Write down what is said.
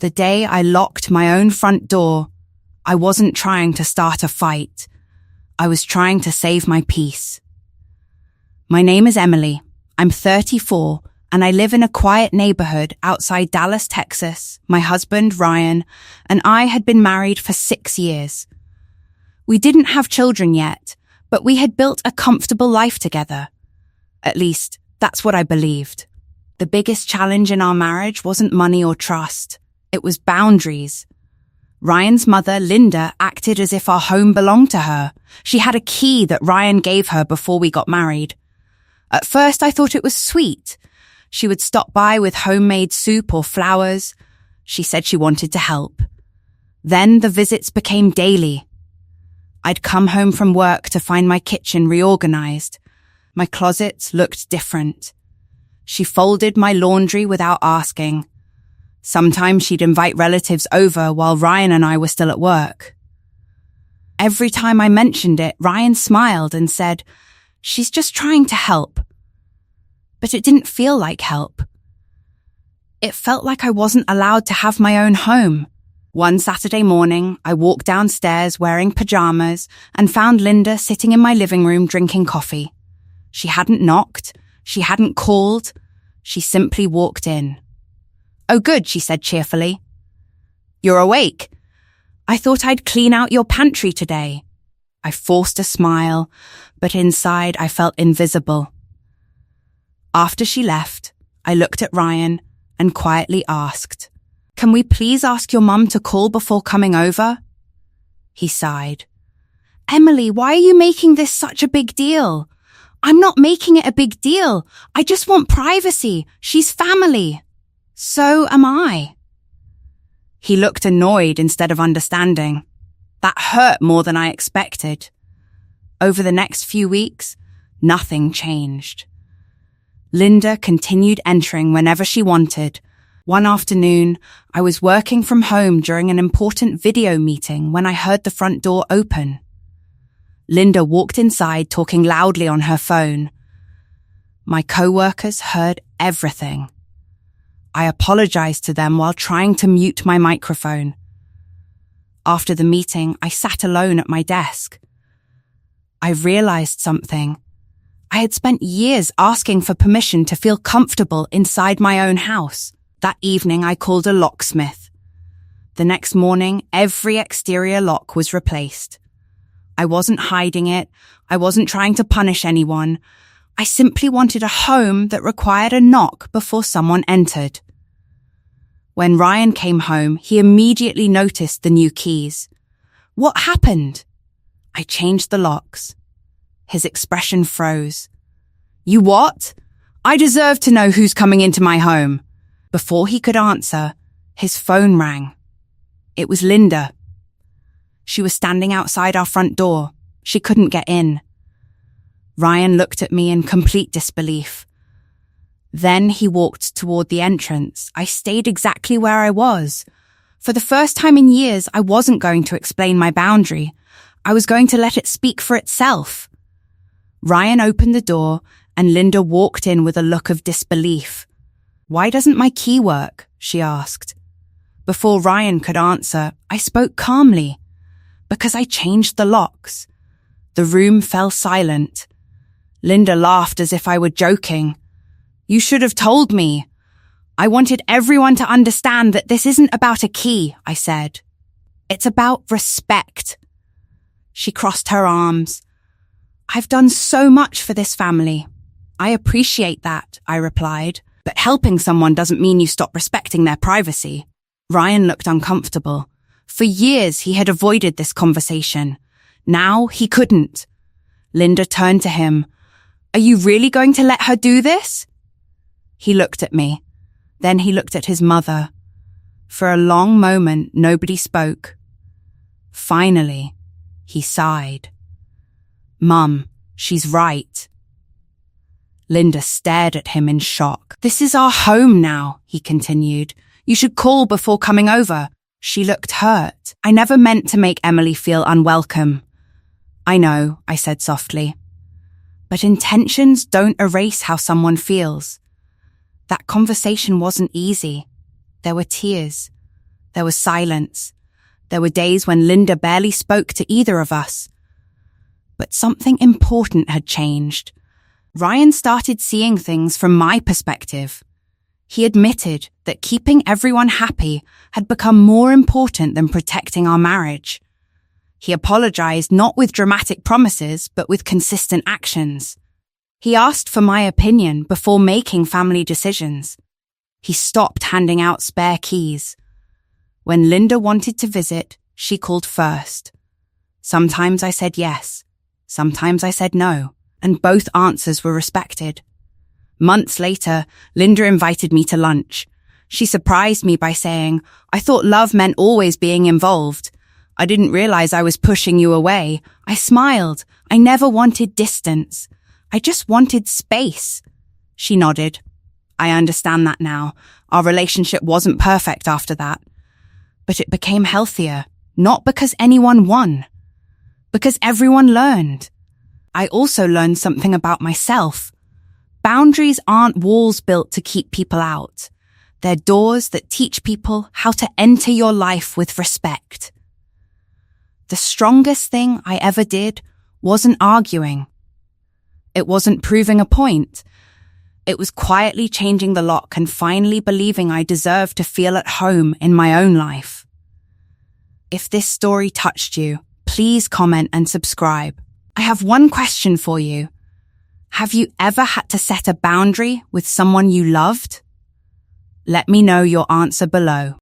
The day I locked my own front door, I wasn't trying to start a fight. I was trying to save my peace. My name is Emily. I'm 34, and I live in a quiet neighborhood outside Dallas, Texas. My husband, Ryan, and I had been married for 6 years. We didn't have children yet, but we had built a comfortable life together. At least, that's what I believed. The biggest challenge in our marriage wasn't money or trust. It was boundaries. Ryan's mother, Linda, acted as if our home belonged to her. She had a key that Ryan gave her before we got married. At first, I thought it was sweet. She would stop by with homemade soup or flowers. She said she wanted to help. Then the visits became daily. I'd come home from work to find my kitchen reorganized. My closets looked different. She folded my laundry without asking. Sometimes she'd invite relatives over while Ryan and I were still at work. Every time I mentioned it, Ryan smiled and said, "She's just trying to help." But it didn't feel like help. It felt like I wasn't allowed to have my own home. One Saturday morning, I walked downstairs wearing pajamas and found Linda sitting in my living room drinking coffee. She hadn't knocked. She hadn't called. She simply walked in. "Oh, good," she said cheerfully. "You're awake. I thought I'd clean out your pantry today." I forced a smile, but inside I felt invisible. After she left, I looked at Ryan and quietly asked, "Can we please ask your mum to call before coming over?" He sighed. "Emily, why are you making this such a big deal?" "I'm not making it a big deal. I just want privacy. She's family." "So am I." He looked annoyed instead of understanding. That hurt more than I expected. Over the next few weeks, nothing changed. Linda continued entering whenever she wanted. One afternoon, I was working from home during an important video meeting when I heard the front door open. Linda walked inside talking loudly on her phone. My co-workers heard everything. I apologized to them while trying to mute my microphone. After the meeting, I sat alone at my desk. I realized something. I had spent years asking for permission to feel comfortable inside my own house. That evening, I called a locksmith. The next morning, every exterior lock was replaced. I wasn't hiding it. I wasn't trying to punish anyone. I simply wanted a home that required a knock before someone entered. When Ryan came home, he immediately noticed the new keys. "What happened?" I changed the locks. His expression froze. "You what? I deserve to know who's coming into my home." Before he could answer, his phone rang. It was Linda. She was standing outside our front door. She couldn't get in. Ryan looked at me in complete disbelief. Then he walked toward the entrance. I stayed exactly where I was. For the first time in years, I wasn't going to explain my boundary. I was going to let it speak for itself. Ryan opened the door, and Linda walked in with a look of disbelief. "Why doesn't my key work?" she asked. Before Ryan could answer, I spoke calmly. "Because I changed the locks." The room fell silent. Linda laughed as if I were joking. "You should have told me." "I wanted everyone to understand that this isn't about a key," I said. "It's about respect." She crossed her arms. "I've done so much for this family." "I appreciate that," I replied. "But helping someone doesn't mean you stop respecting their privacy." Ryan looked uncomfortable. For years, he had avoided this conversation. Now he couldn't. Linda turned to him. "Are you really going to let her do this?" He looked at me. Then he looked at his mother. For a long moment, nobody spoke. Finally, he sighed. "Mum, she's right." Linda stared at him in shock. "This is our home now," he continued. "You should call before coming over." She looked hurt. "I never meant to make Emily feel unwelcome." "I know," I said softly. "But intentions don't erase how someone feels." That conversation wasn't easy. There were tears. There was silence. There were days when Linda barely spoke to either of us. But something important had changed. Ryan started seeing things from my perspective. He admitted that keeping everyone happy had become more important than protecting our marriage. He apologized not with dramatic promises, but with consistent actions. He asked for my opinion before making family decisions. He stopped handing out spare keys. When Linda wanted to visit, she called first. Sometimes I said yes. Sometimes I said no, and both answers were respected. Months later, Linda invited me to lunch. She surprised me by saying, "I thought love meant always being involved. I didn't realize I was pushing you away." I smiled. I never wanted distance. I just wanted space. She nodded. I understand that now. Our relationship wasn't perfect after that. But it became healthier, not because anyone won, because everyone learned. I also learned something about myself. Boundaries aren't walls built to keep people out. They're doors that teach people how to enter your life with respect. The strongest thing I ever did wasn't arguing. It wasn't proving a point. It was quietly changing the lock and finally believing I deserved to feel at home in my own life. If this story touched you, please comment and subscribe. I have one question for you. Have you ever had to set a boundary with someone you loved? Let me know your answer below.